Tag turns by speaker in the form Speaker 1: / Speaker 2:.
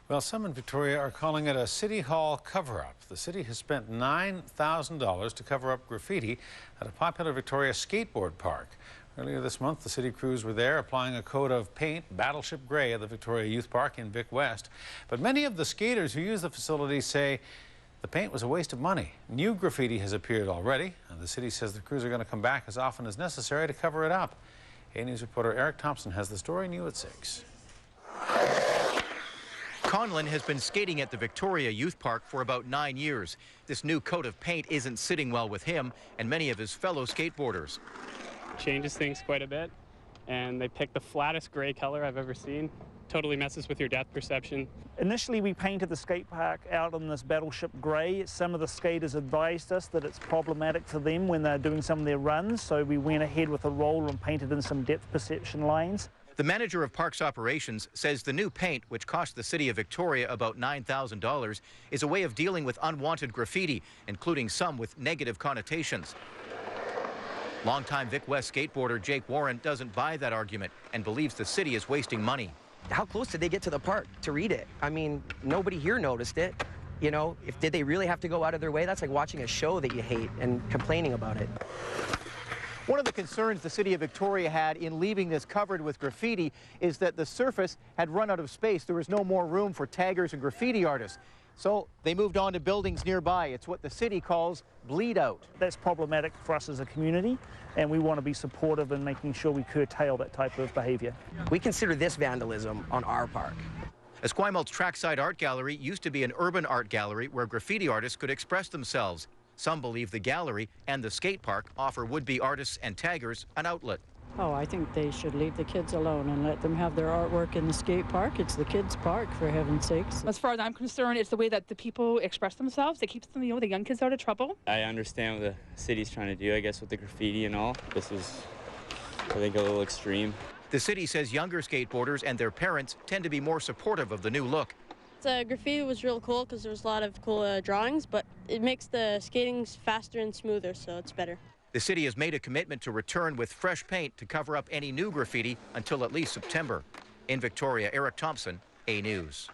Speaker 1: Well, some in Victoria are calling it a City Hall cover-up. The city has spent $9,000 to cover up graffiti at a popular Victoria skateboard park. Earlier this month, the city crews were there applying a coat of paint, Battleship Grey, at the Victoria Youth Park in Vic West. But many of the skaters who use the facility say the paint was a waste of money. New graffiti has appeared already, and the city says the crews are going to come back as often as necessary to cover it up. A News reporter Eric Thompson has the story, new at 6.
Speaker 2: Conlon has been skating at the Victoria Youth Park for about 9 years. This new coat of paint isn't sitting well with him and many of his fellow skateboarders.
Speaker 3: Changes things quite a bit, and they picked the flattest gray color I've ever seen. Totally messes with your depth perception.
Speaker 4: Initially, we painted the skate park out in this Battleship Grey. Some of the skaters advised us that it's problematic for them when they're doing some of their runs, so we went ahead with a roller and painted in some depth perception lanes.
Speaker 2: The manager of Parks Operations says the new paint, which cost the city of Victoria about $9,000, is a way of dealing with unwanted graffiti, including some with negative connotations. Longtime Vic West skateboarder Jake Warren doesn't buy that argument and believes the city is wasting money.
Speaker 5: How close did they get to the park to read it? I mean, nobody here noticed it. You know, did they really have to go out of their way? That's like watching a show that you hate and complaining about it.
Speaker 2: One of the concerns the city of Victoria had in leaving this covered with graffiti is that the surface had run out of space. There was no more room for taggers and graffiti artists. So they moved on to buildings nearby. It's what the city calls bleed out.
Speaker 4: That's problematic for us as a community, and we want to be supportive in making sure we curtail that type of behavior.
Speaker 5: We consider this vandalism on our park.
Speaker 2: Esquimalt Trackside Art Gallery used to be an urban art gallery where graffiti artists could express themselves. Some believe the gallery and the skate park offer would-be artists and taggers an outlet.
Speaker 6: Oh, I think they should leave the kids alone and let them have their artwork in the skate park. It's the kids' park, for heaven's sakes.
Speaker 7: As far as I'm concerned, it's the way that the people express themselves that keeps them, the young kids out of trouble.
Speaker 8: I understand what the city's trying to do, I guess, with the graffiti and all. This is, I think, a little extreme.
Speaker 2: The city says younger skateboarders and their parents tend to be more supportive of the new look.
Speaker 9: The graffiti was real cool because there was a lot of cool drawings, but it makes the skating faster and smoother, so it's better.
Speaker 2: The city has made a commitment to return with fresh paint to cover up any new graffiti until at least September. In Victoria, Eric Thompson, A News.